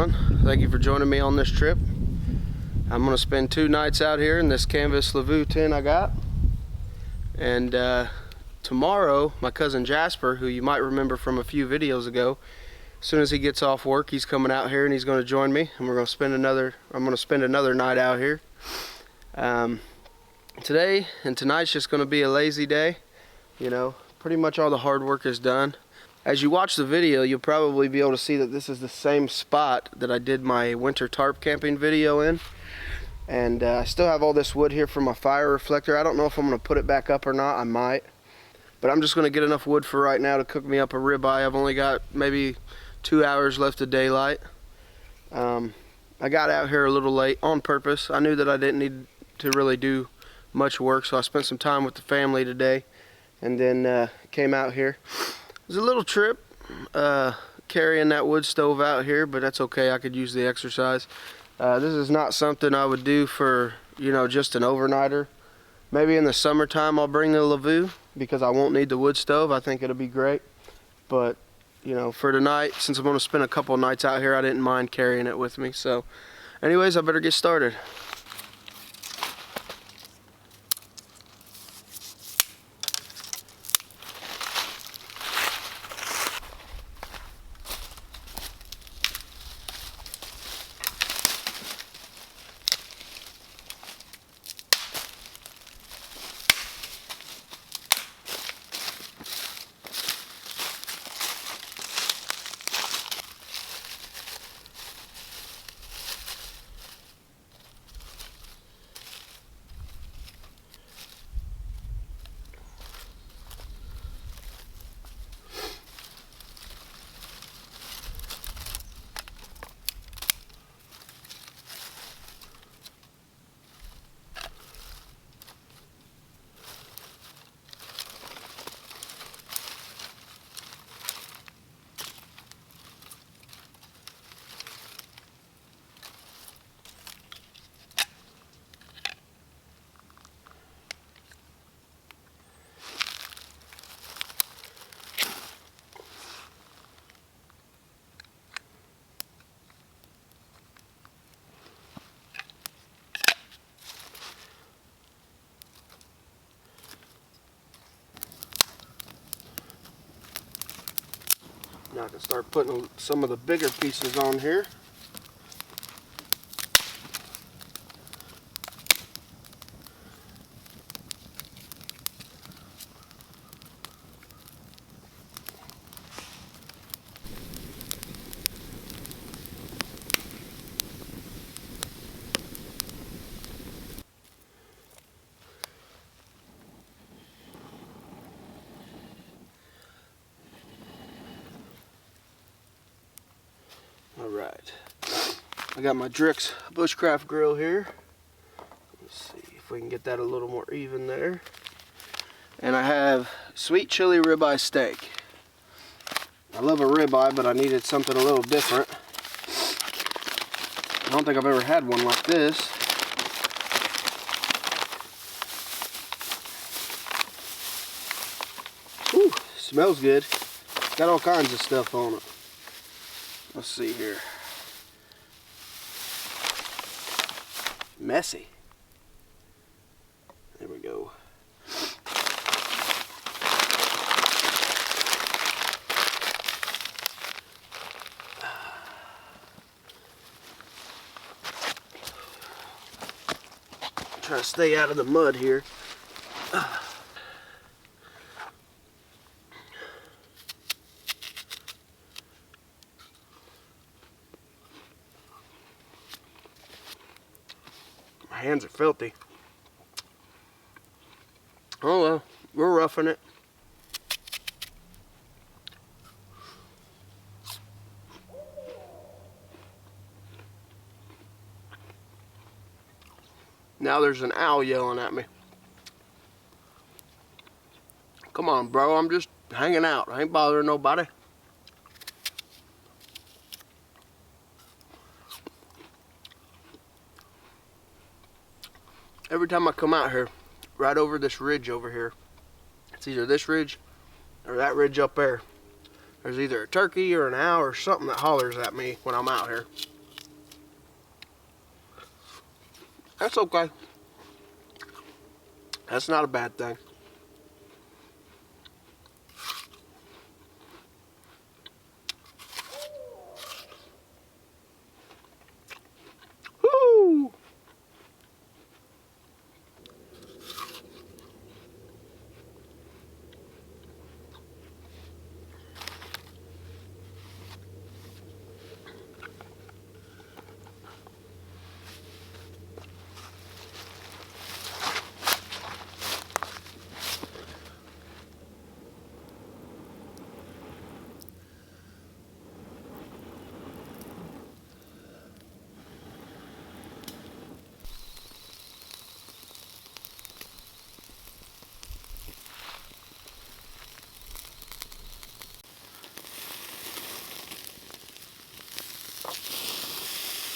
everyone. Thank you for joining me on this trip. I'm going to spend 2 nights out here in this Canvas Lavvu tent I got. And tomorrow, my cousin Jasper, who you might remember from a few videos ago, as soon as he gets off work, he's coming out here and he's going to join me, and we're going to spend another. I'm going to spend another night out here. Today and tonight's just going to be a lazy day. You know, pretty much all the hard work is done. As you watch the video, you'll probably be able to see that this is the same spot that I did my winter tarp camping video in. And I still have all this wood here for my fire reflector. I don't know if I'm going to put it back up or not. I might. But I'm just going to get enough wood for right now to cook me up a ribeye. I've only got maybe 2 hours left of daylight. I got out here a little late on purpose. I knew that I didn't need to really do much work, so I spent some time with the family today and then came out here. It was a little trip carrying that wood stove out here, but that's okay. I could use the exercise. This is not something I would do for, you know, just an overnighter. Maybe in the summertime I'll bring the Lavvu because I won't need the wood stove. I think it'll be great. But, you know, for tonight, since I'm going to spend a couple nights out here, I didn't mind carrying it with me. So, anyways, I better get started. Now I can start putting some of the bigger pieces on here. Alright, I got my Birch Bushcraft grill here. Let's see if we can get that a little more even there. And I have sweet chili ribeye steak. I love a ribeye, but I needed something a little different. I don't think I've ever had one like this. Whew, smells good. Got all kinds of stuff on it. Let's see here. Messy. There we go. Try to stay out of the mud here. My hands are filthy. Oh well, we're roughing it. Now there's an owl yelling at me. Come on, bro, I'm just hanging out. I ain't bothering nobody. Every time I come out here, right over this ridge over here, it's either this ridge or that ridge up there. There's either a turkey or an owl or something that hollers at me when I'm out here. That's okay. That's not a bad thing. Woo!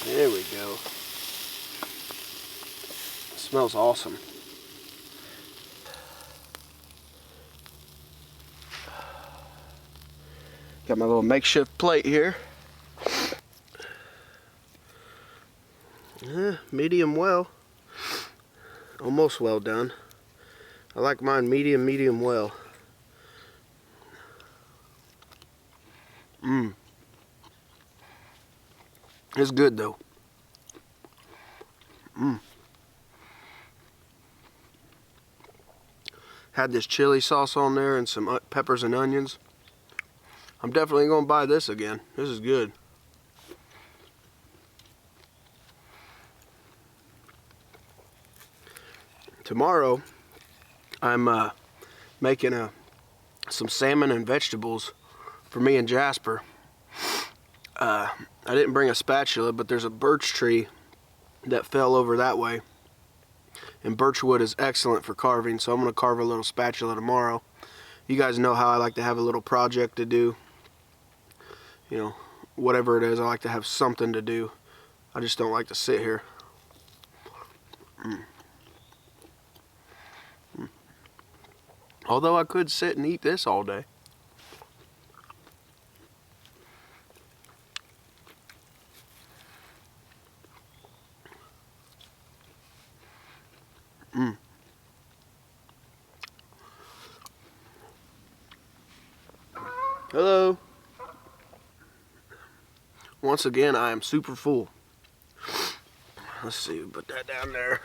There we go. It smells awesome. Got my little makeshift plate here. Medium well. Almost well done. I like mine medium well. It's good though. Had this chili sauce on there and some peppers and onions. I'm definitely gonna buy this again. This is good. Tomorrow, I'm making some salmon and vegetables for me and Jasper. I didn't bring a spatula, but there's a birch tree that fell over that way. And birch wood is excellent for carving, so I'm going to carve a little spatula tomorrow. You guys know how I like to have a little project to do. You know, whatever it is, I like to have something to do. I just don't like to sit here. Although I could sit and eat this all day. Hello. Once again, I am super full. Let's see, put that down there.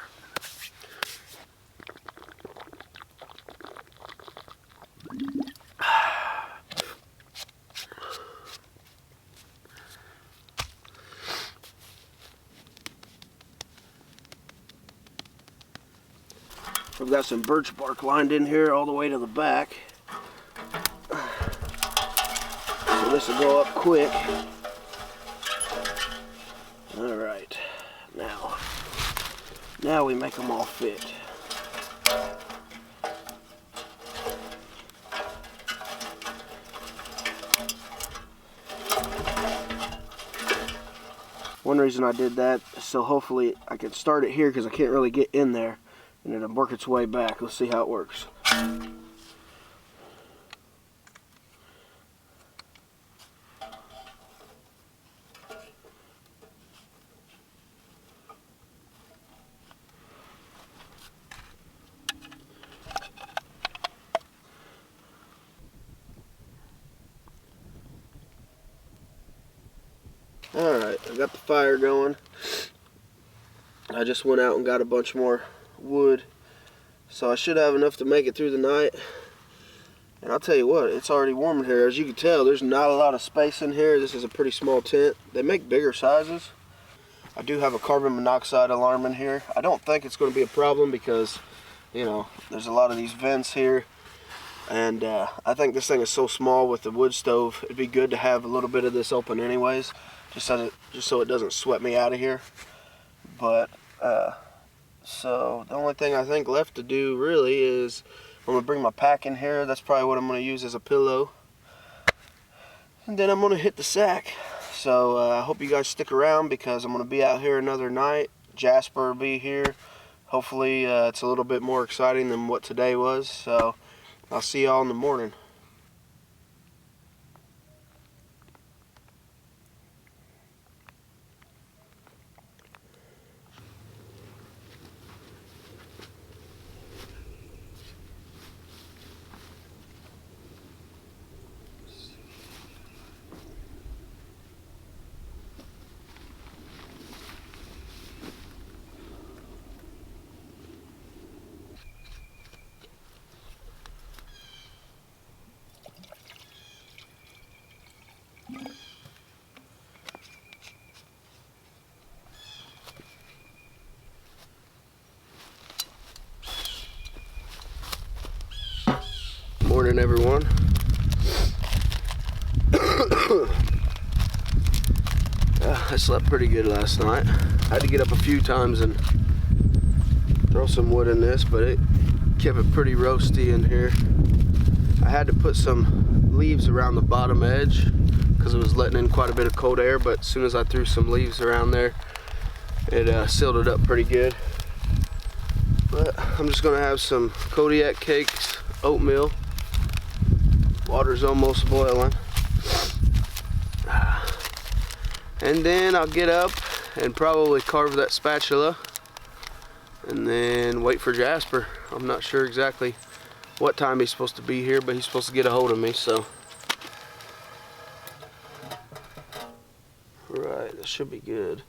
We've got some birch bark lined in here all the way to the back. So this will go up quick. Alright, now we make them all fit. One reason I did that is so hopefully I can start it here because I can't really get in there and it'll work its way back. Let's see how it works. Alright, I got the fire going. I just went out and got a bunch more wood. So I should have enough to make it through the night. And I'll tell you what, it's already warm in here. As you can tell, there's not a lot of space in here. This is a pretty small tent. They make bigger sizes. I do have a carbon monoxide alarm in here. I don't think it's going to be a problem because, you know, there's a lot of these vents here. And I think this thing is so small with the wood stove, it'd be good to have a little bit of this open anyways. Just so it doesn't sweat me out of here. But so the only thing I think left to do really is I'm gonna bring my pack in here. That's probably what I'm gonna use as a pillow, and then I'm gonna hit the sack. So I hope you guys stick around because I'm gonna be out here another night. Jasper will be here. Hopefully it's a little bit more exciting than what today was. So I'll see y'all in the morning. morning, everyone. I slept pretty good last night. I had to get up a few times and throw some wood in this, but it kept it pretty roasty in here. I had to put some leaves around the bottom edge because it was letting in quite a bit of cold air, but as soon as I threw some leaves around there, it sealed it up pretty good. But I'm just gonna have some Kodiak cakes, oatmeal. Water's almost boiling. And then I'll get up and probably carve that spatula and then wait for Jasper. I'm not sure exactly what time he's supposed to be here, but he's supposed to get a hold of me, so. Right, that should be good.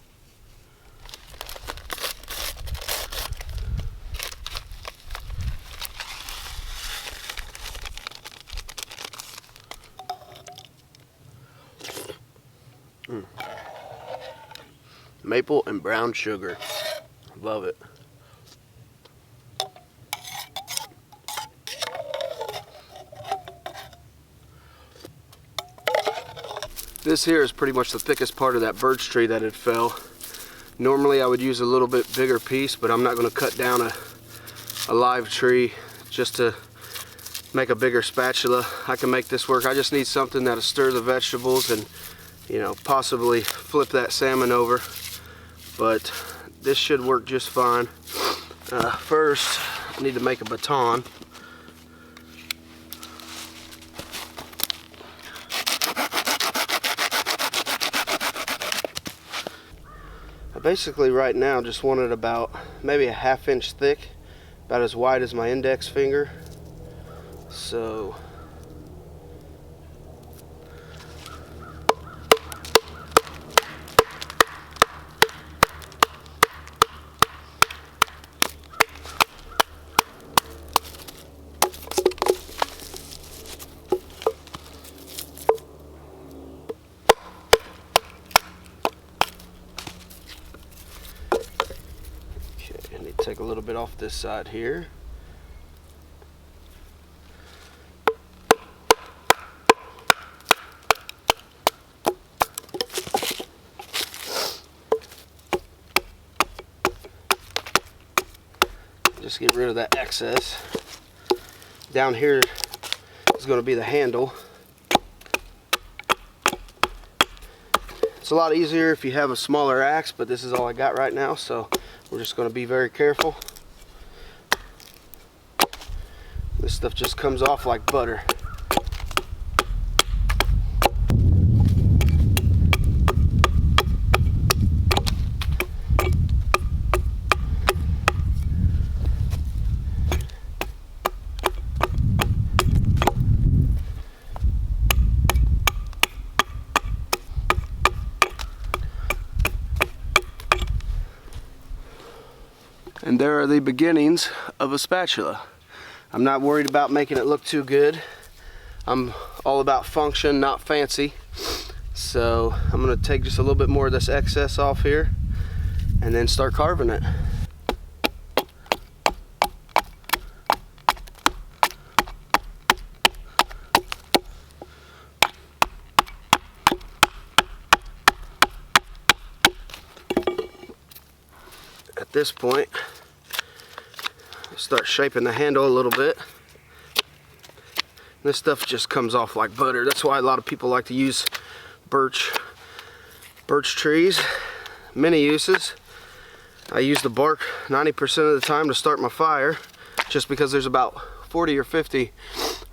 Maple and brown sugar. Love it. This here is pretty much the thickest part of that birch tree that had fell. Normally I would use a little bit bigger piece, but I'm not going to cut down a live tree just to make a bigger spatula. I can make this work. I just need something that'll stir the vegetables and, you know, possibly flip that salmon over. But this should work just fine. First, I need to make a baton. I basically right now just want it about maybe a ½ inch thick, about as wide as my index finger. So take a little bit off this side here. Just get rid of that excess. Down here is going to be the handle. It's a lot easier if you have a smaller axe, but this is all I got right now, so we're just going to be very careful. This stuff just comes off like butter. And there are the beginnings of a spatula. I'm not worried about making it look too good. I'm all about function, not fancy. So I'm going to take just a little bit more of this excess off here and then start carving it. At this point, start shaping the handle a little bit. This stuff just comes off like butter. That's why a lot of people like to use birch trees. Many uses. I use the bark 90% of the time to start my fire, just because there's about 40 or 50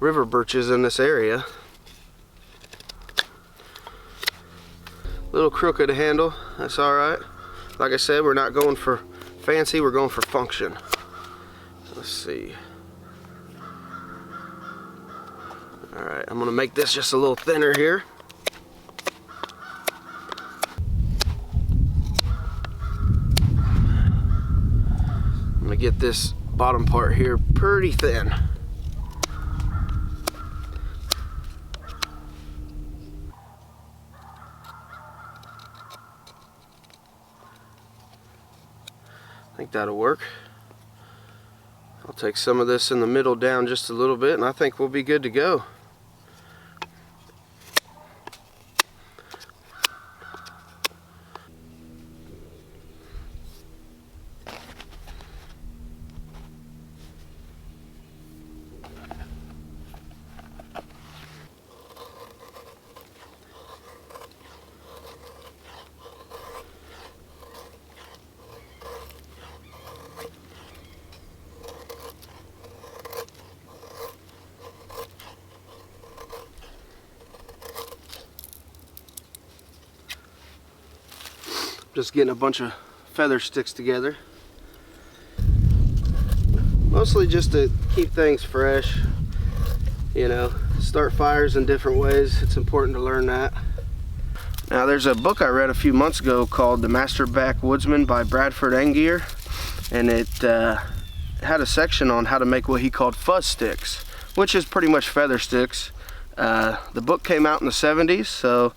river birches in this area. Little crooked handle, that's alright. Like I said, we're not going for fancy, we're going for function. Let's see. Alright, I'm going to make this just a little thinner here. I'm going to get this bottom part here pretty thin. I think that'll work. I'll take some of this in the middle down just a little bit, and I think we'll be good to go. Just getting a bunch of feather sticks together. Mostly just to keep things fresh. You know, start fires in different ways. It's important to learn that. Now there's a book I read a few months ago called The Master Backwoodsman by Bradford Angier. And it had a section on how to make what he called fuzz sticks, which is pretty much feather sticks. The book came out in the 70s, so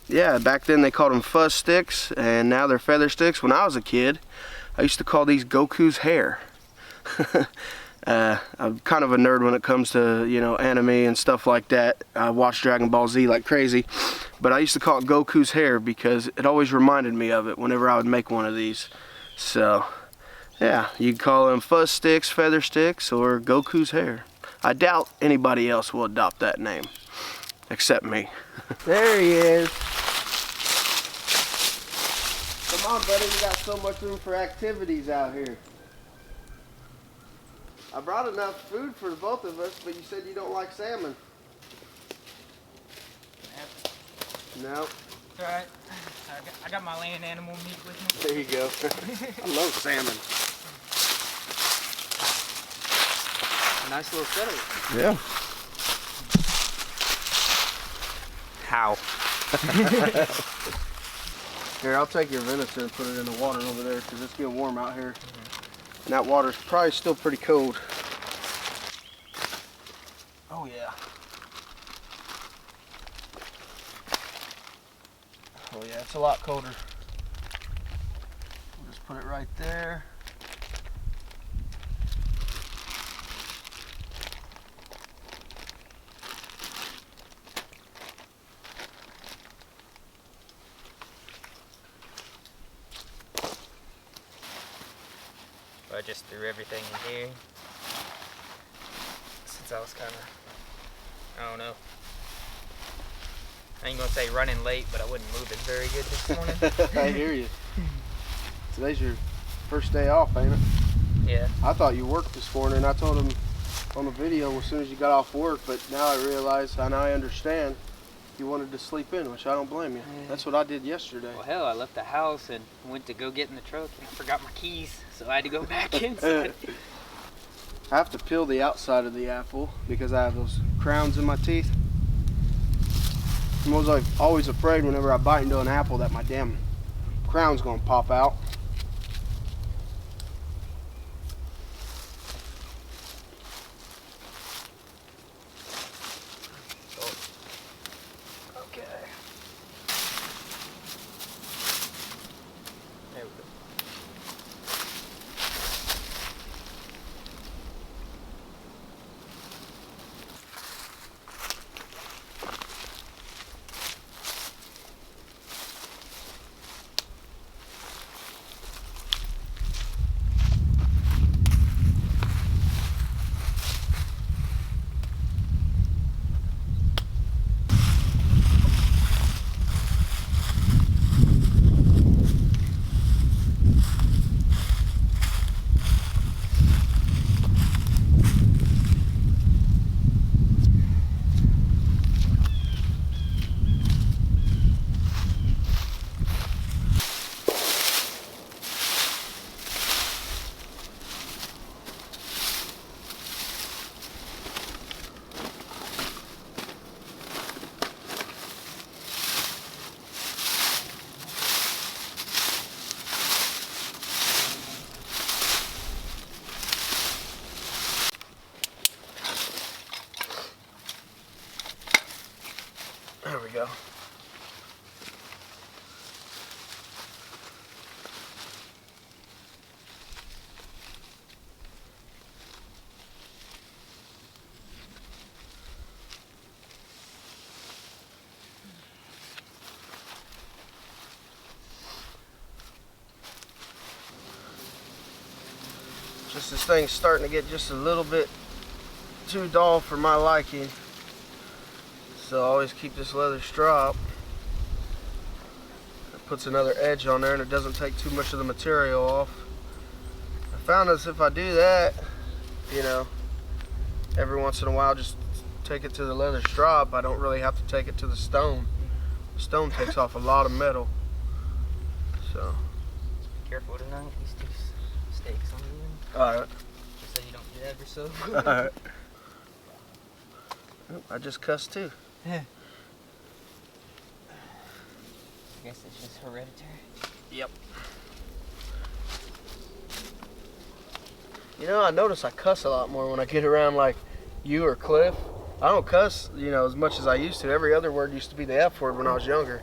yeah, back then they called them fuzz sticks, and now they're feather sticks. When I was a kid, I used to call these Goku's hair. I'm kind of a nerd when it comes to, you know, anime and stuff like that. I watch Dragon Ball Z like crazy, but I used to call it Goku's hair because it always reminded me of it whenever I would make one of these. So, yeah, you can call them fuzz sticks, feather sticks, or Goku's hair. I doubt anybody else will adopt that name, except me. There he is. Come on, buddy, we got so much room for activities out here. I brought enough food for the both of us, but you said you don't like salmon. No. Alright. I got my land animal meat with me. There you go. I love salmon. A nice little setup. Yeah. How? Here, I'll take your venison and put it in the water over there because it's getting warm out here. And that water's probably still pretty cold. Oh yeah. Oh yeah, it's a lot colder. We'll just put it right there. I just threw everything in here since I was kind of, I don't know, I ain't gonna say running late, but I wasn't moving very good this morning. I hear you. Today's your first day off, ain't it? Yeah. I thought you worked this morning. I told him on the video as soon as you got off work, but now I realize and I understand you wanted to sleep in, which I don't blame you. Yeah. That's what I did yesterday. Well, hell, I left the house and went to go get in the truck and I forgot my keys, so I had to go back inside. I have to peel the outside of the apple because I have those crowns in my teeth. I was like always afraid whenever I bite into an apple that my damn crown's gonna pop out. Just this thing's starting to get just a little bit too dull for my liking. So I always keep this leather strop. It puts another edge on there and it doesn't take too much of the material off. I found that if I do that, you know, every once in a while just take it to the leather strop, I don't really have to take it to the stone. The stone takes off a lot of metal. So. Careful tonight, these two stakes on you. Alright. Just so you don't jab yourself. Alright. Oh, I just cussed too. Yeah. I guess it's just hereditary. Yep. You know, I notice I cuss a lot more when I get around like you or Cliff. I don't cuss, you know, as much as I used to. Every other word used to be the F word when I was younger.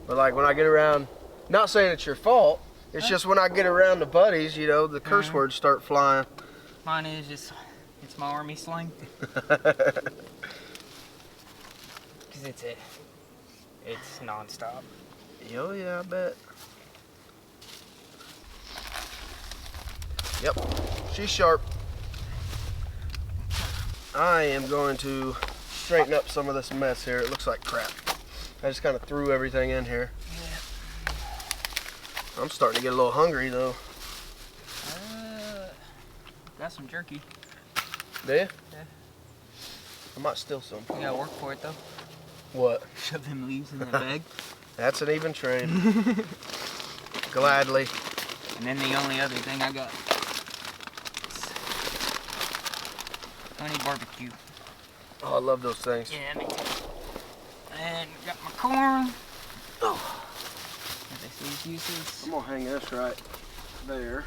But like when I get around, not saying it's your fault, it's just when I get around the buddies, you know, the curse words start flying. Mine is just, it's my army slang. Because it's non-stop. Oh yeah, I bet. Yep, she's sharp. I am going to straighten up some of this mess here. It looks like crap. I just kind of threw everything in here. Yeah. I'm starting to get a little hungry though. Got some jerky. Do you? Yeah. I might steal some. You gotta work for it though. What? Shove them leaves in that bag. That's an even trade. Gladly. And then the only other thing I got is honey barbecue. Oh, I love those things. Yeah, me too. And got my corn. Oh. These uses. I'm gonna hang this right there.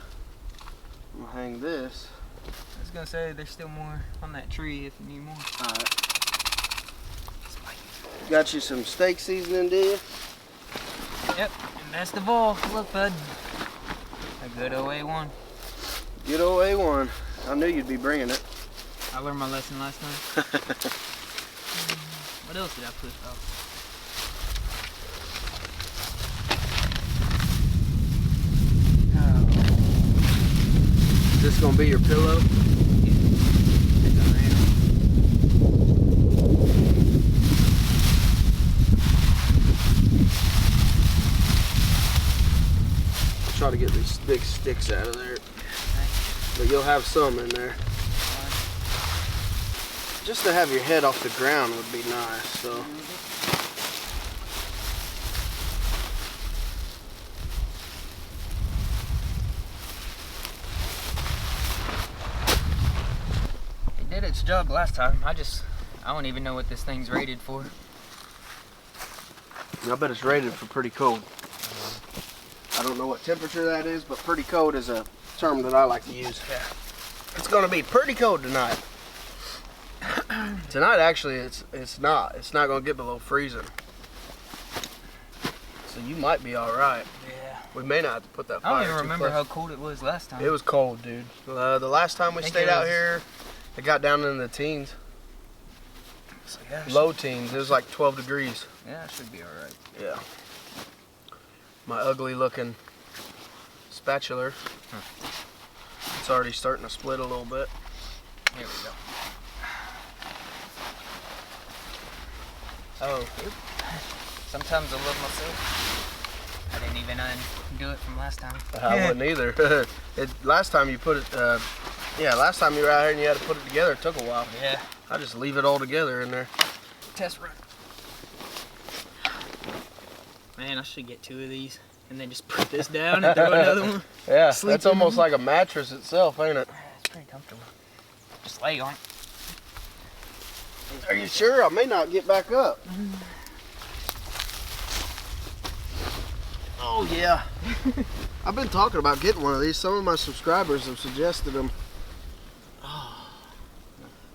I'm gonna hang this. I was gonna say there's still more on that tree if you need more. Alright. Got you some steak seasoning, do you? Yep, and best of all, look bud, a good old A1. Good old A1. I knew you'd be bringing it. I learned my lesson last time. What else did I put? Oh. Is this gonna be your pillow? Try to get these big sticks out of there, but you'll have some in there. Just to have your head off the ground would be nice. So. It did its job last time. I don't even know what this thing's rated for. I bet it's rated for pretty cold. I don't know what temperature that is, but pretty cold is a term that I like to use. Yeah. It's gonna be pretty cold tonight. Tonight, actually, it's not. It's not gonna get below freezing. So you might be all right. Yeah. We may not have to put that fire. I don't even too remember close. how cold it was last time. It was cold, dude. The last time we stayed out here, it got down in the teens. So, yeah, Low teens. It was like 12 degrees. Yeah, it should be all right. Yeah. My ugly looking spatula. It's already starting to split a little bit. Here we go. Oh. Sometimes I love myself. I didn't even undo it from last time. I wouldn't either. Last time you put it, last time you were out here and you had to put it together, it took a while. Yeah. I just leave it all together in there. Test run. Man, I should get 2 of these and then just put this down and throw another one. Yeah, Sleep that's in almost them. like a mattress itself, ain't it? It's pretty comfortable. Just lay on it. Are you sure? I may not get back up. Oh yeah. I've been talking about getting one of these. Some of my subscribers have suggested them.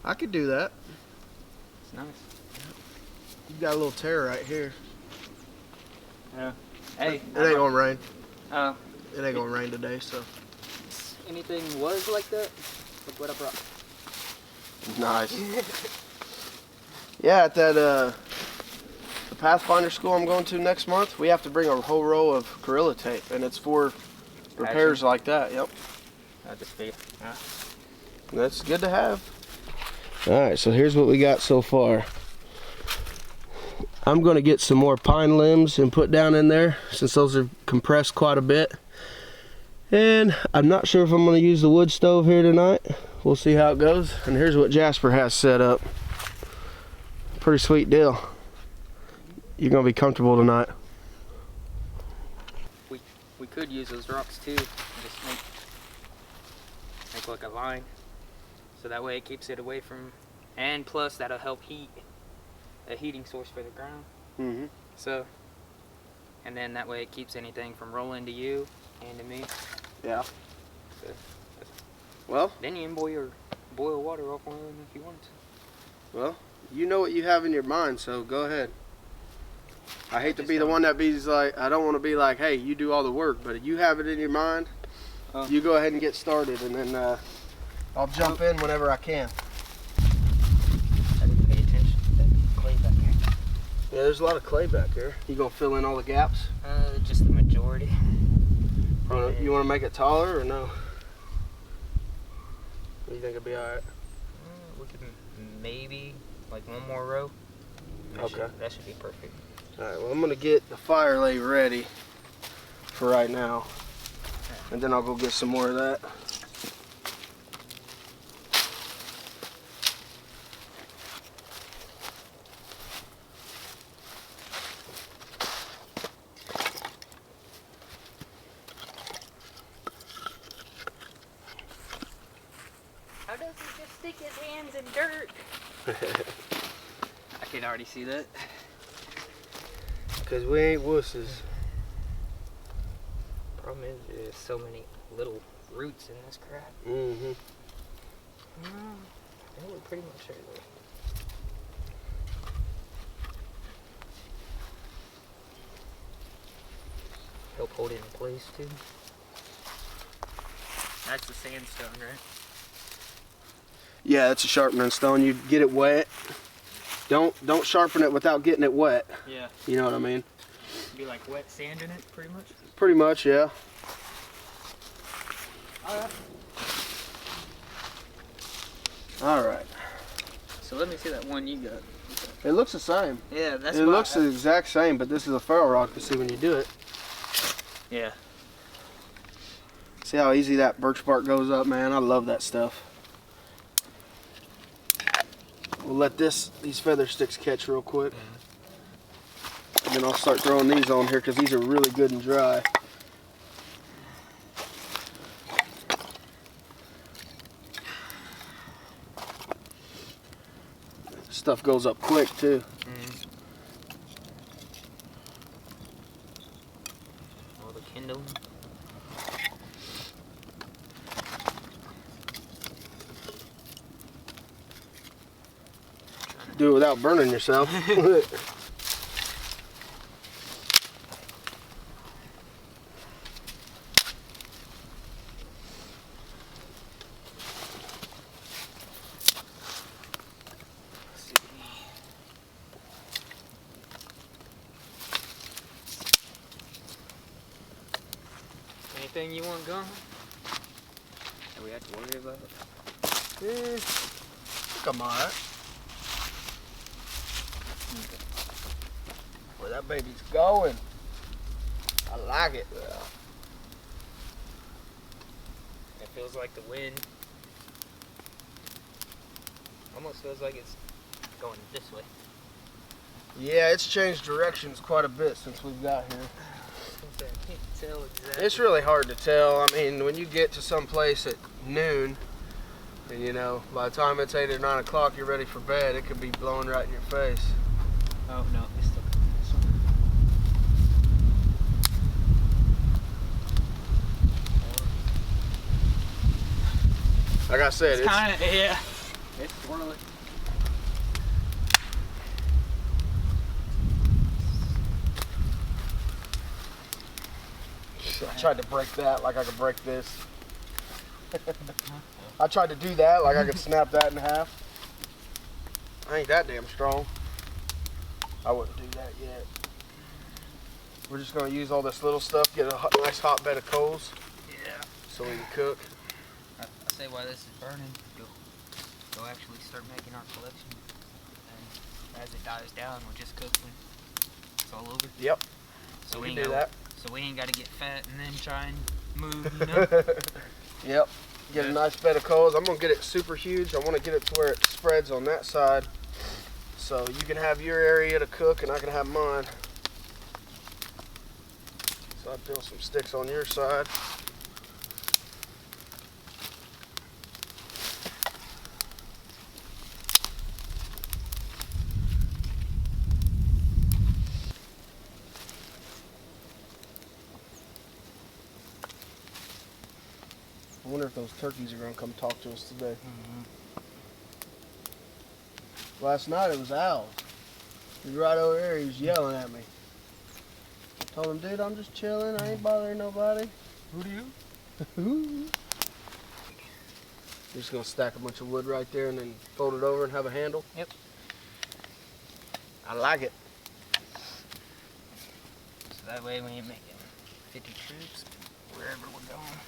I could do that. It's nice. You've got a little tear right here. Yeah. Hey. It ain't gonna rain. It ain't gonna rain today, so. Anything was like that? Look what I brought. Nice. Yeah, at that the Pathfinder school I'm going to next month, we have to bring a whole roll of Gorilla Tape, and it's for repairs like that. Yep. That's good to have. Alright, so here's what we got so far. I'm going to get some more pine limbs and put down in there since those are compressed quite a bit. And I'm not sure if I'm going to use the wood stove here tonight. We'll see how it goes. And here's what Jasper has set up. Pretty sweet deal. You're going to be comfortable tonight. We could use those rocks too and just make like a line. So that way it keeps it away from, and plus that'll help heat, a heating source for the ground. Mm-hmm. So, and then that way it keeps anything from rolling to you and to me. Yeah. So, well, then you can boil water off one of them if you want to. Well, you know what you have in your mind, so go ahead. I hate to be the one that be like, I don't want to be like, hey, you do all the work, but if you have it in your mind, you go ahead and get started, and then I'll jump in whenever I can. I didn't pay attention to that clay back here. Yeah, there's a lot of clay back here. You gonna fill in all the gaps? Just the majority. You want to make it taller or no? You think it'll be alright? We could maybe like one more row. Okay. That should be perfect. Alright, well I'm gonna get the fire lay ready for right now. And then I'll go get some more of that. How does he just stick his hands in dirt? I can already see that. Because we ain't wusses. Problem is, there's so many little roots in this crap. Mm-hmm. I think we're pretty much there though. Help hold it in place too. That's the sandstone, right? Yeah, it's a sharpening stone. You get it wet. Don't sharpen it without getting it wet. Yeah. You know what I mean? Be like wet sand in it, pretty much? Pretty much, yeah. Alright. Alright. So let me see that one you got. It looks the same. Yeah, that's it looks the exact same, but this is a ferro rock to see when you do it. Yeah. See how easy that birch bark goes up, man? I love that stuff. We'll let these feather sticks catch real quick. And then I'll start throwing these on here because these are really good and dry. Stuff goes up quick too. All the kindling. Do it without burning yourself. Anything you want gone that we have to worry about? Yeah, I think I'm alright. Where that baby's going. I like it. It feels like the wind almost feels like it's going this way. Yeah, it's changed directions quite a bit since we've got here. I can't tell exactly. It's really hard to tell. I mean, when you get to some place at noon, and you know, by the time it's 8 or 9 o'clock, you're ready for bed, it could be blowing right in your face. Oh no, it's still this one. Like I said, It's kind of, yeah. It's swirling. I tried to break that like I could break this. I tried to do that like I could snap that in half. I ain't that damn strong. I wouldn't do that yet. We're just gonna use all this little stuff, get a nice hot bed of coals. Yeah. So we can cook. say while this is burning, go actually start making our collection. And as it dies down, we'll just cook when it's all over. Yep. So we can do that. So we ain't got to get fat and then try and move, you know? Yep. Get a nice bed of coals. I'm going to get it super huge. I want to get it to where it spreads on that side. So you can have your area to cook and I can have mine. So I build some sticks on your side. I wonder if those turkeys are going to come talk to us today. Last night it was owls. He was right over there, he was yelling at me. I told him, dude, I'm just chilling, I ain't bothering nobody. Who do you? You're just going to stack a bunch of wood right there and then fold it over and have a handle? Yep. I like it. So that way we ain't making 50 trips wherever we're going.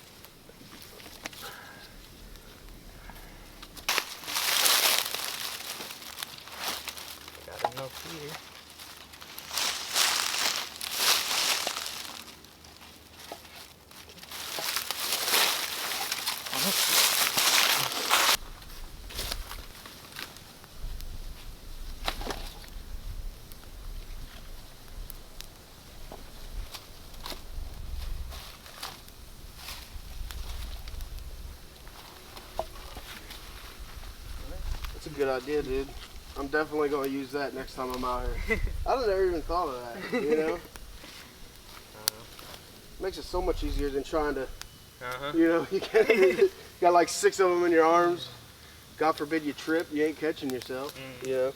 Got enough here. That's a good idea, dude. I'm definitely going to use that next time I'm out here. I've never even thought of that, you know? Makes it so much easier than trying to, you know, you got like 6 of them in your arms. God forbid you trip, you ain't catching yourself, you know?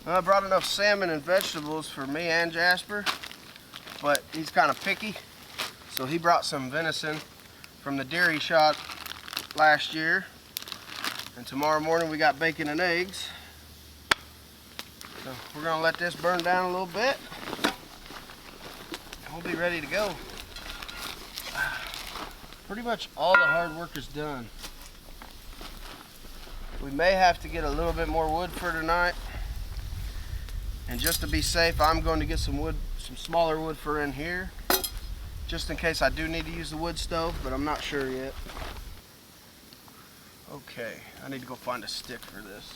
I brought enough salmon and vegetables for me and Jasper, but he's kind of picky, so he brought some venison from the deer he shot last year. And tomorrow morning we got bacon and eggs. So we're gonna let this burn down a little bit, and we'll be ready to go. Pretty much all the hard work is done. We may have to get a little bit more wood for tonight. And just to be safe, I'm going to get some wood, some smaller wood for in here, just in case I do need to use the wood stove, but I'm not sure yet. Okay, I need to go find a stick for this.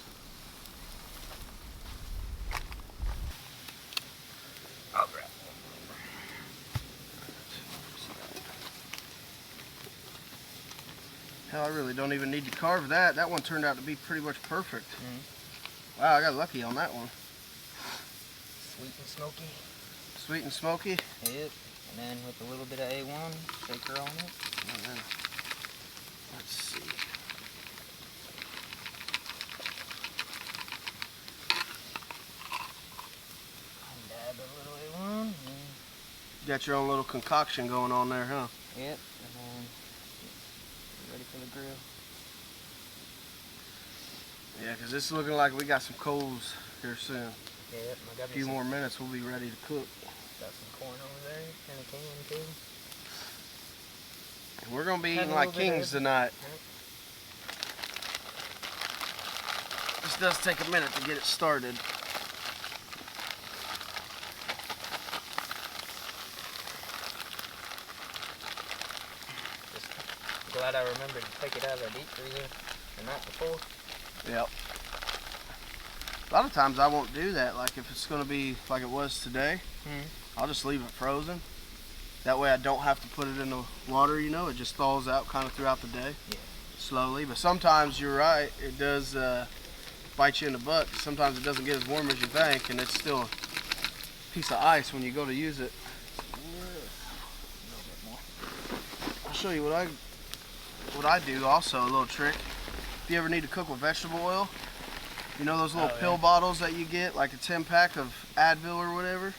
I'll grab one. Hell, I really don't even need to carve that. That one turned out to be pretty much perfect. Wow, I got lucky on that one. Sweet and smoky. Sweet and smoky? Yep. And then with a little bit of A1 shaker on it. Let's see. Dab a little A1. You got your own little concoction going on there, huh? Yep. And then get ready for the grill. Yeah, because this is looking like we got some coals here soon. Yep, I got A few more minutes, we'll be ready to cook. Got some corn over there, in a can too. And we're gonna be eating like kings tonight. Yep. This does take a minute to get it started. Just glad I remembered to take it out of the deep freezer the night before. Yep. A lot of times I won't do that. Like if it's going to be like it was today, I'll just leave it frozen. That way I don't have to put it in the water, you know. It just thaws out kind of throughout the day, slowly. But sometimes you're right, it does bite you in the butt. Sometimes it doesn't get as warm as you think, and it's still a piece of ice when you go to use it. show you what I do also, a little trick. If you ever need to cook with vegetable oil, you know those little pill bottles that you get, like a 10-pack of Advil or whatever?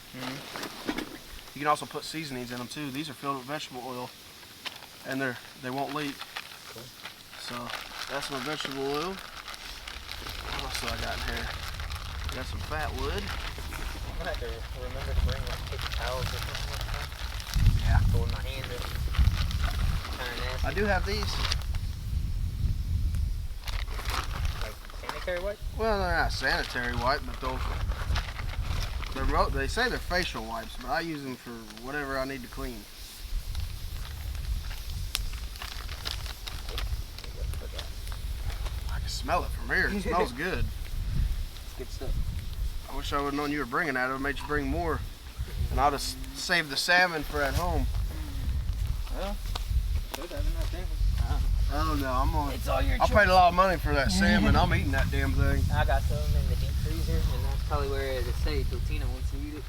You can also put seasonings in them too. These are filled with vegetable oil, and they won't leak. Cool. So that's my vegetable oil. What else do I got in here? I got some fat wood. I'm gonna have to remember to bring like paper towels or something like that. Yeah. So when my hands are kind of nasty. I do have these. Like sanitary wipe? Well, they're not sanitary wipe, but they say they're facial wipes, but I use them for whatever I need to clean. I can smell it from here. It smells good. It's good stuff. I wish I would have known you were bringing that. It would have made you bring more. And I'd have saved the salmon for at home. Well, should have enough thing. I don't know. It's all your I choice. paid a lot of money for that salmon. I'm eating that damn thing. I got some in the deep freezer, and that's probably where it'll stay till Tina wants to eat it.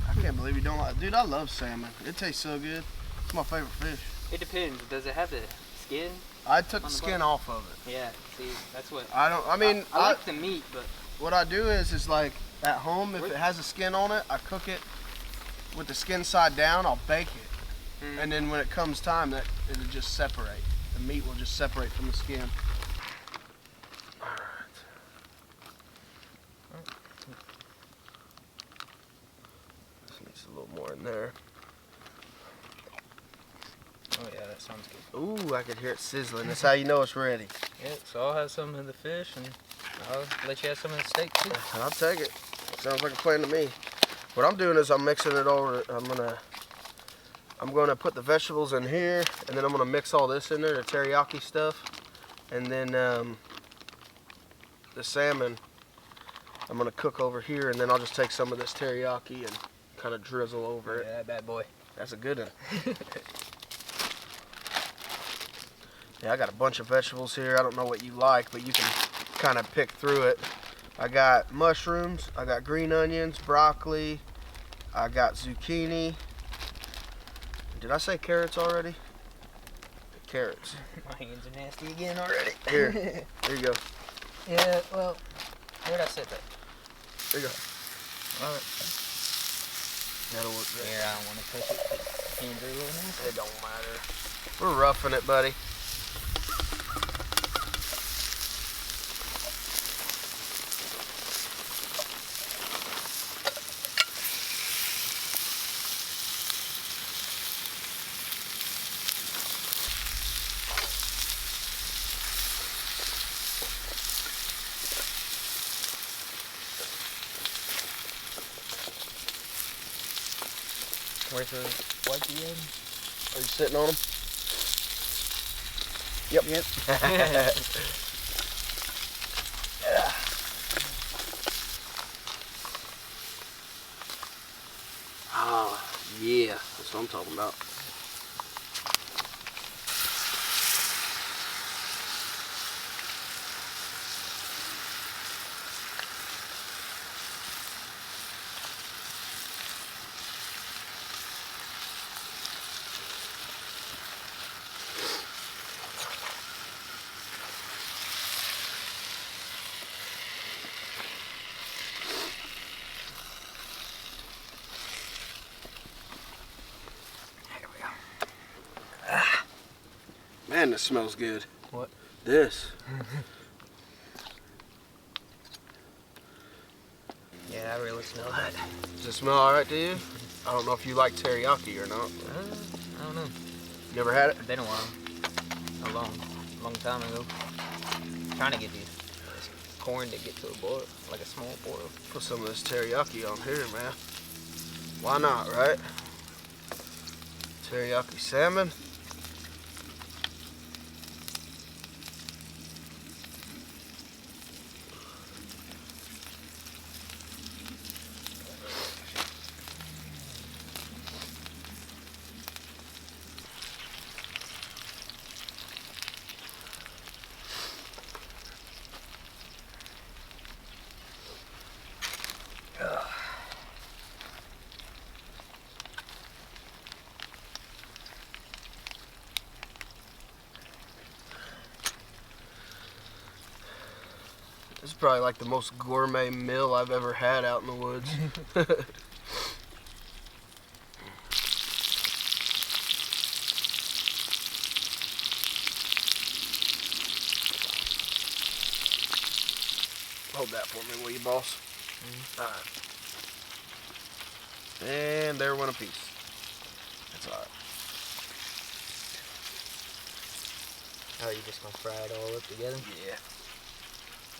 I can't believe you don't like it. Dude, I love salmon. It tastes so good. It's my favorite fish. It depends. Does it have the skin? I took the On the skin bottom? off of it. Yeah, see, that's what. I mean, I like the meat, but. what I do is like at home, if it has a skin on it, I cook it with the skin side down. I'll bake it, and then when it comes time, it'll just separate. The meat will just separate from the skin. All right. This needs a little more in there. Oh yeah, that sounds good. Ooh, I can hear it sizzling. That's how you know it's ready. Yeah, so I'll have some of the fish, and I'll let you have some of the steak too. I'll take it. Sounds like a plan to me. What I'm doing is I'm mixing it over. I'm gonna put the vegetables in here, and then I'm gonna mix all this in there, the teriyaki stuff, and then the salmon I'm gonna cook over here, and then I'll just take some of this teriyaki and kind of drizzle over it. Yeah, that bad boy. That's a good one. Yeah, I got a bunch of vegetables here. I don't know what you like, but you can kind of pick through it. I got mushrooms, I got green onions, broccoli, I got zucchini. Did I say carrots already? Carrots. My hands are nasty again already. Here, there you go. Yeah, well, where'd I set that? There you go. Alright. That'll look good. Yeah, I don't want to touch it. Hands are a little nasty. It don't matter. We're roughing it, buddy. Where's the white end? Are you sitting on them? Yep. Yeah. Ah, yeah. That's what I'm talking about. Man, this smells good. What? This. Yeah, I really smell that. Does it smell alright to you? I don't know if you like teriyaki or not. I don't know. Never had it? It's been a while. A long time ago. Trying to get this corn to get to a boil, like a small boil. Put some of this teriyaki on here, man. Why not, right? Teriyaki salmon. This is probably like the most gourmet meal I've ever had out in the woods. Hold that for me, will you, boss? All right. And there went a piece. That's all right. Oh, you just gonna fry it all up together? Yeah.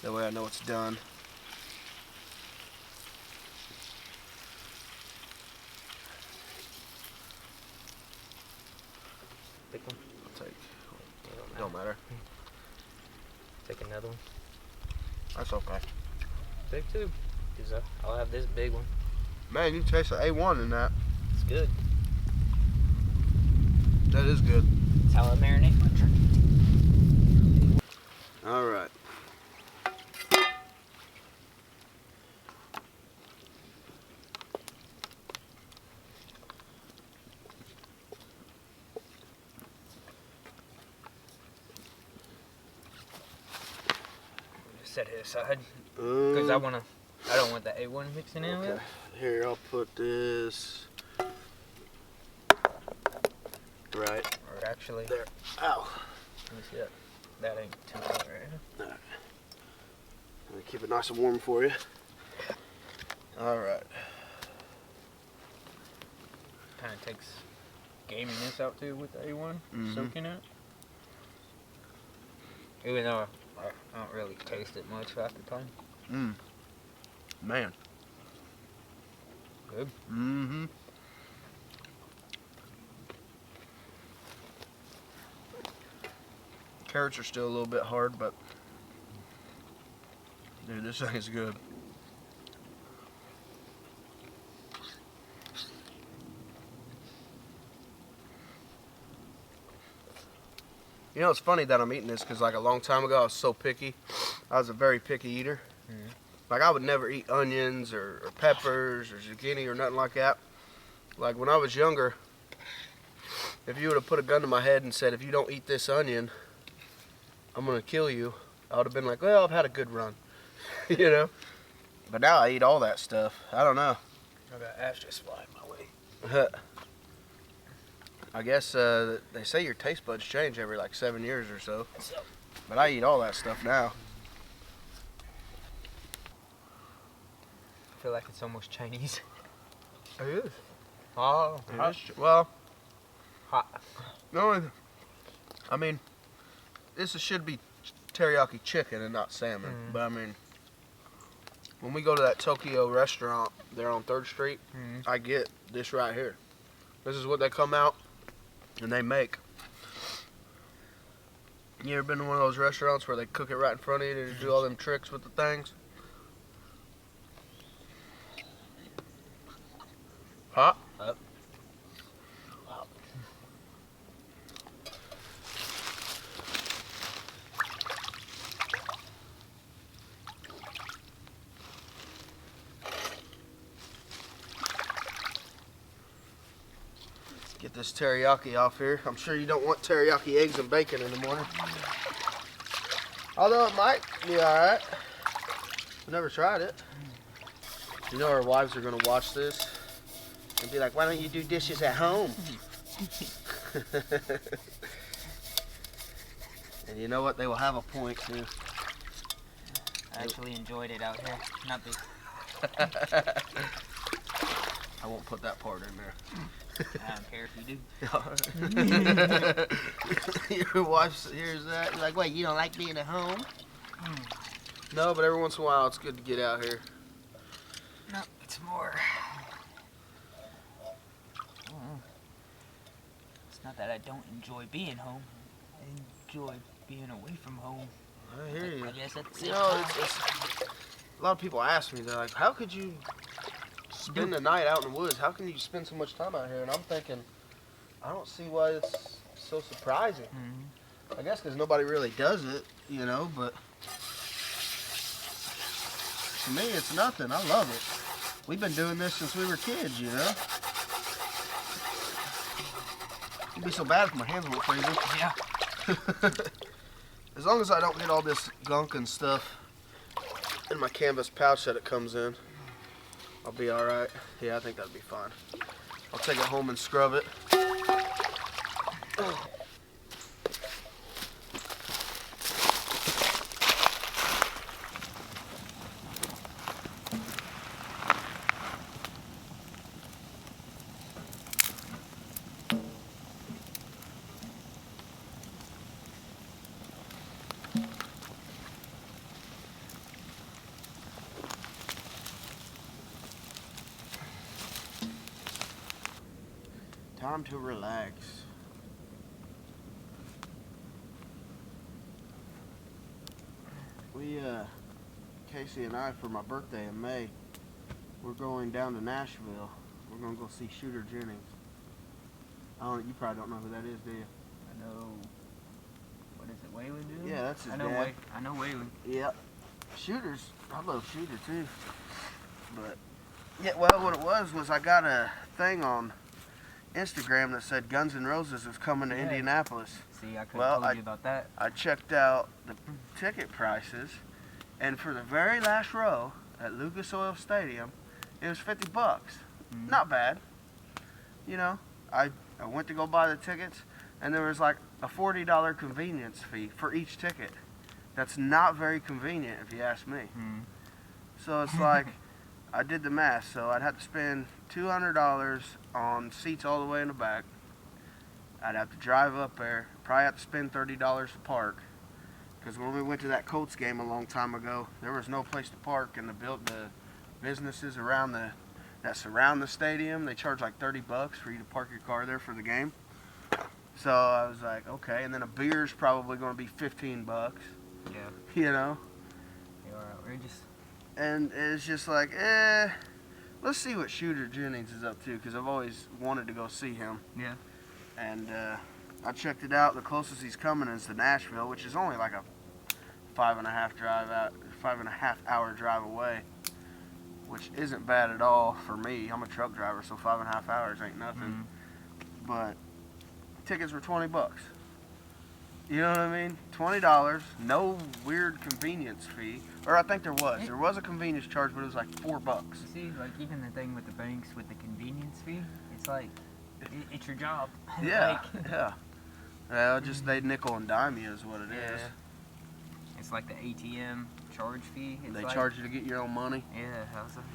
That way I know it's done. Pick one. I'll take. It don't matter. Take another one. That's okay. Take two. Cause I'll have this big one. Man, you taste the A1 in that. It's good. That is good. That's how I marinate my turkey. All right. Set it aside. Because I don't want the A1 mixing in with it. Here, I'll put this right. Or actually, There. Ow. let me see that. That ain't too hot right now. Right. Let me keep it nice and warm for you. All right. Kind of takes gaminess out too with the A1 soaking it. Even though I don't really taste it much half the time. Man. Good. Mm-hmm. Carrots are still a little bit hard, but dude, this thing is good. You know, it's funny that I'm eating this because like a long time ago I was so picky. I was a very picky eater. Like I would never eat onions or peppers or zucchini or nothing like that. Like when I was younger, if you would have put a gun to my head and said, if you don't eat this onion, I'm going to kill you, I would have been like, well, I've had a good run. You know? But now I eat all that stuff. I don't know. I got ash just flying my way. I guess they say your taste buds change every like 7 years or so. But I eat all that stuff now. I feel like it's almost Chinese. It is. Oh, hot. Well, Hot. no, I mean, this should be teriyaki chicken and not salmon. But I mean, when we go to that Tokyo restaurant there on 3rd Street, I get this right here. This is what they come out and they make. You ever been to one of those restaurants where they cook it right in front of you and do all them tricks with the things? Hot? Up. Get this teriyaki off here. I'm sure you don't want teriyaki eggs and bacon in the morning. Although it might be alright. I've never tried it. You know our wives are going to watch this and be like, why don't you do dishes at home? And you know what? They will have a point too. I actually enjoyed it out here. Not the. I won't put that part in there. I don't care if you do. Your wife hears that. You're like, wait, you don't like being at home? No, but every once in a while it's good to get out here. No, it's more. It's not that I don't enjoy being home. I enjoy being away from home. I hear you. I guess that's it. You know, it's a lot of people ask me, they're like, how could you spend the night out in the woods? How can you spend so much time out here? And I'm thinking, I don't see why it's so surprising. I guess because nobody really does it, you know, but to me it's nothing. I love it. We've been doing this since we were kids, you know. It'd be so bad if my hands weren't freezing. Yeah. As long as I don't get all this gunk and stuff in my canvas pouch that it comes in, I'll be alright. Yeah, I think that'd be fine. I'll take it home and scrub it. Time to relax. Casey and I, for my birthday in May, we're going down to Nashville. We're going to go see Shooter Jennings. You probably don't know who that is, do you? I know. What is it, Waylon doing? Yeah, that's his dad. I know Waylon. Yep. I love Shooter too. But, yeah, well, what it was I got a thing on Instagram that said Guns N' Roses is coming to Indianapolis. See, I could have told you about that. I checked out the ticket prices, and for the very last row at Lucas Oil Stadium, it was $50. Not bad. You know, I went to go buy the tickets, and there was like a $40 convenience fee for each ticket. That's not very convenient, if you ask me. So it's like, I did the math, so I'd have to spend $200 on seats all the way in the back. I'd have to drive up there, probably have to spend $30 to park. Because when we went to that Colts game a long time ago, there was no place to park, and the businesses around that surround the stadium, they charge like $30 for you to park your car there for the game. So I was like, okay, and then a beer's probably going to be $15. Yeah. You know? They are outrageous. And it's just like, let's see what Shooter Jennings is up to, because I've always wanted to go see him. Yeah. And I checked it out. The closest he's coming is to Nashville, which is only like a 5.5 hour drive away, which isn't bad at all for me. I'm a truck driver, so 5.5 hours ain't nothing. But tickets were $20. You know what I mean? $20, no weird convenience fee. Or I think there was. There was a convenience charge, but it was like $4. See, like even the thing with the banks with the convenience fee, it's like, it's your job. Yeah, yeah. Well, just they nickel and dime you is what it is. It's like the ATM charge fee. They charge you to get your own money. Yeah, how's that?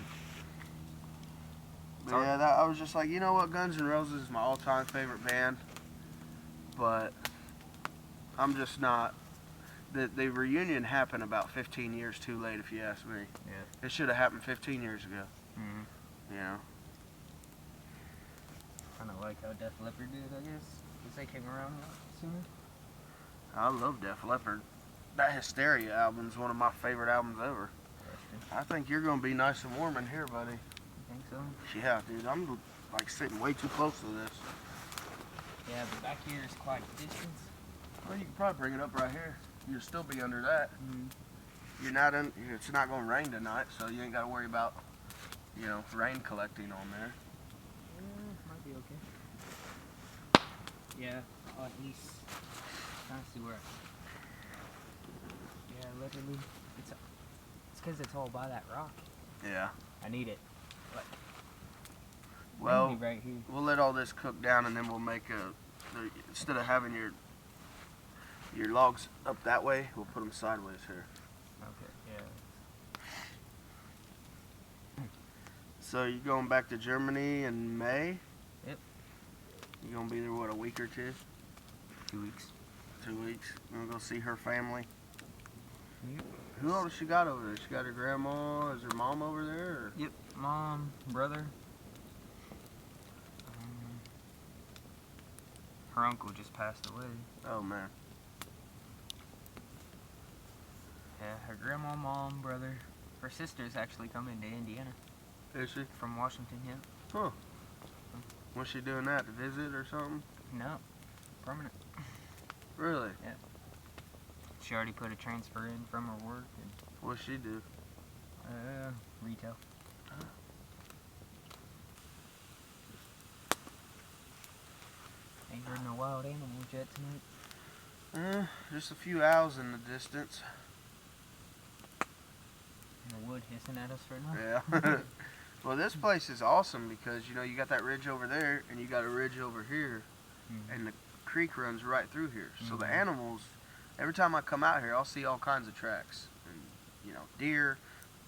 Yeah, I was just like, you know what, Guns N' Roses is my all-time favorite band, but I'm just not. The reunion happened about 15 years too late, if you ask me. Yeah. It should have happened 15 years ago. You know. Kind of like how Def Leppard did, I guess, because they came around a lot sooner. I love Def Leppard. That Hysteria album is one of my favorite albums ever. I think you're going to be nice and warm in here, buddy. You think so? Yeah, dude. I'm like sitting way too close to this. Yeah, but back here is quite a distance. Well, you can probably bring it up right here. You'll still be under that. You're not in. It's not going to rain tonight, so you ain't got to worry about, you know, rain collecting on there. Might be okay. Yeah, I'll at least kind of see where. Yeah, literally, it's because it's all by that rock. Yeah. I need it. But well, right here. We'll let all this cook down, and then we'll make instead of having your logs up that way, we'll put them sideways here. Okay. Yeah. So you going back to Germany in May? Yep. You gonna be there, what, a week or two? 2 weeks. 2 weeks. You gonna go see her family? Yep. Who else she got over there? She got her grandma. Is her mom over there? Or? Yep. Mom, brother. Her uncle just passed away. Oh man. Yeah, her grandma, mom, brother. Her sister's actually coming to Indiana. Is she? From Washington, yeah. Huh. What's she doing that? To visit or something? No. Permanent. Really? Yeah. She already put a transfer in from her work. And, What's she do? Retail. Ain't heard no wild animals yet tonight. Just a few owls in the distance. The wood hissing at us right now. Yeah. Well, this place is awesome because, you know, you got that ridge over there and you got a ridge over here, and the creek runs right through here. So the animals, every time I come out here, I'll see all kinds of tracks. And, you know, deer,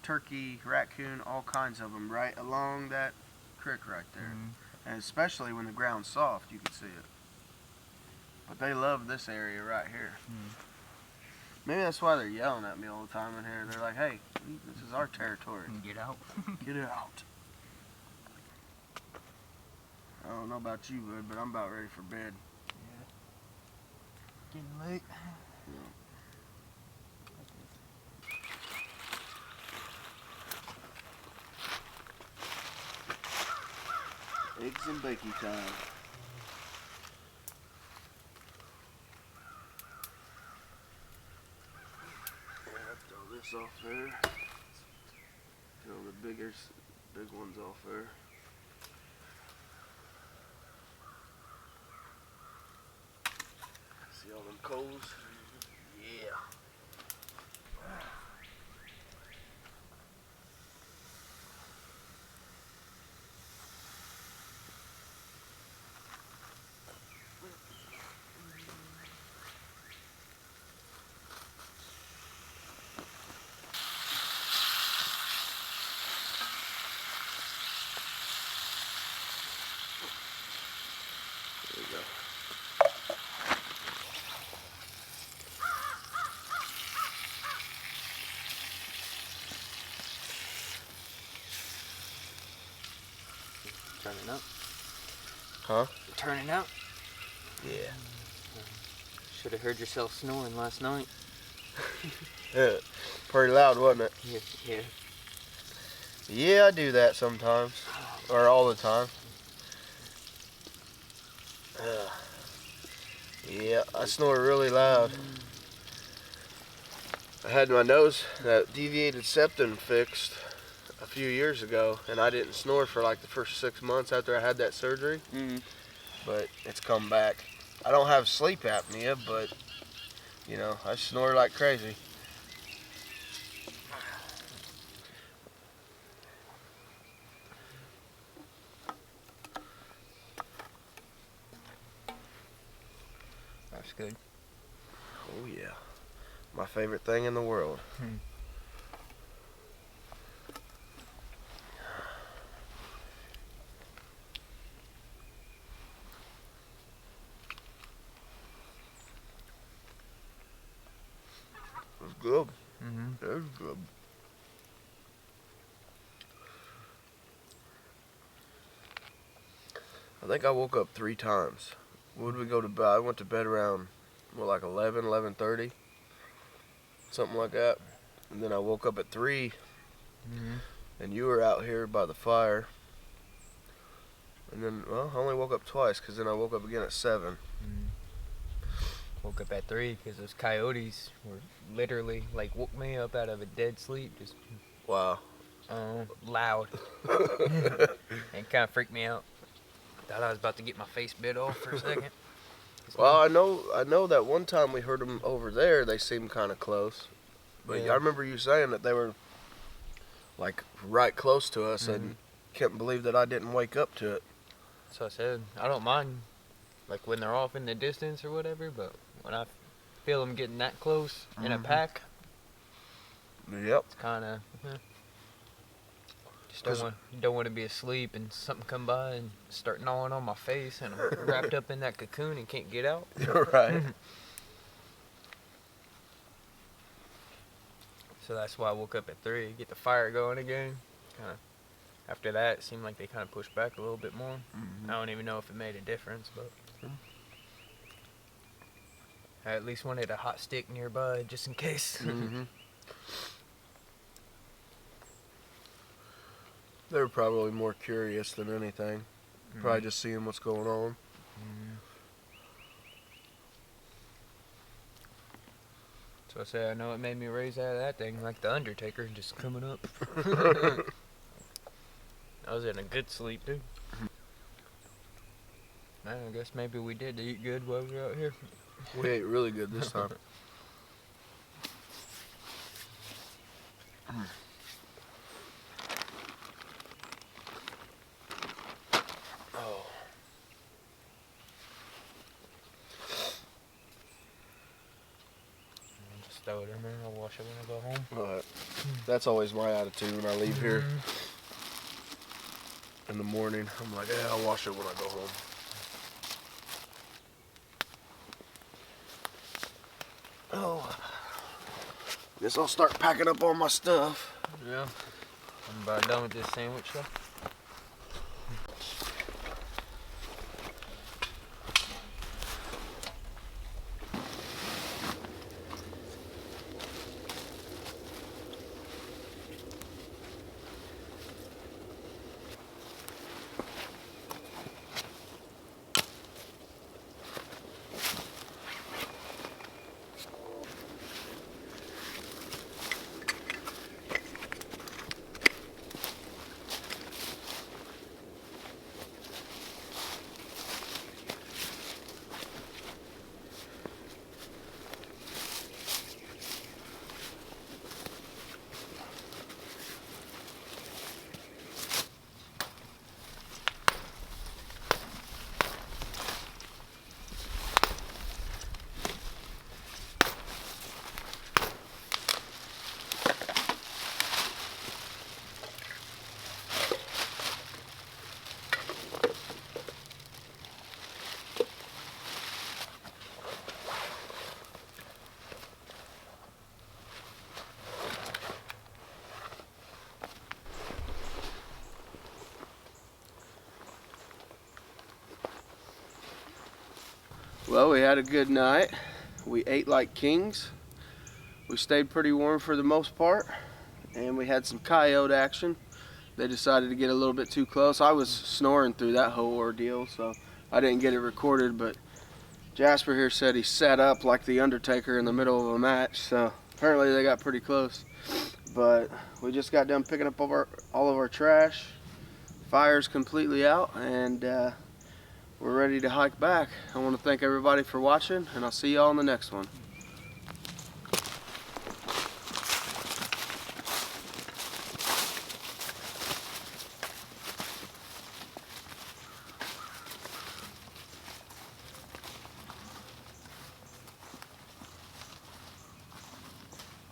turkey, raccoon, all kinds of them right along that creek right there. And especially when the ground's soft, you can see it. But they love this area right here. Maybe that's why they're yelling at me all the time in here. They're like, hey, this is our territory. Get out. Get out. I don't know about you, bud, but I'm about ready for bed. Yeah. Getting late. Eggs and bacon time. Throw this off there. Throw the big ones off there. See all them coals? Yeah. There we go. Turning up. Huh? Turning out. Yeah. Should have heard yourself snoring last night. Yeah. Pretty loud, wasn't it? Yeah. Yeah, I do that sometimes. Or all the time. Yeah, I snore really loud. I had my nose, that deviated septum, fixed a few years ago, and I didn't snore for like the first 6 months after I had that surgery. But it's come back. I don't have sleep apnea, but you know, I snore like crazy. That's good. Oh yeah, my favorite thing in the world. It's good. It's good. I think I woke up 3 times. When did we go to bed? I went to bed around, like 11:30, something like that. And then I woke up at 3, and you were out here by the fire. And then, well, I only woke up twice, because then I woke up again at 7. Woke up at 3 because those coyotes were literally, like, woke me up out of a dead sleep. Just Wow. loud. And kind of freaked me out. Thought I was about to get my face bit off for a second. Well, I know that one time we heard them over there, they seemed kind of close. But Yeah. I remember you saying that they were, like, right close to us, and can't believe that I didn't wake up to it. So I said, I don't mind, like, when they're off in the distance or whatever, but when I feel them getting that close in a pack, Yep. it's kind of, just don't want to be asleep and something come by and start gnawing on my face and I'm wrapped up in that cocoon and can't get out. You're right. So that's why I woke up at 3, get the fire going again. Kind of. After that, it seemed like they kind of pushed back a little bit more. I don't even know if it made a difference, but I at least wanted a hot stick nearby just in case. They were probably more curious than anything. Probably just seeing what's going on. So I said, I know it made me raise out of that thing like the Undertaker, just coming up. I was in a good sleep, dude. Man, I guess maybe we did eat good while we were out here. We ate really good this time. throw it in there. I'll wash it when I go home. But that's always my attitude when I leave here in the morning. I'm like, yeah, I'll wash it when I go home. Oh, guess I'll start packing up all my stuff. Yeah. I'm about done with this sandwich though. Well, we had a good night. We ate like kings. We stayed pretty warm for the most part, and we had some coyote action. They decided to get a little bit too close. I was snoring through that whole ordeal, so I didn't get it recorded, but Jasper here said he sat up like the Undertaker in the middle of a match, so apparently they got pretty close. But we just got done picking up all of our trash. Fire's completely out, and we're ready to hike back. I want to thank everybody for watching, and I'll see y'all in the next one.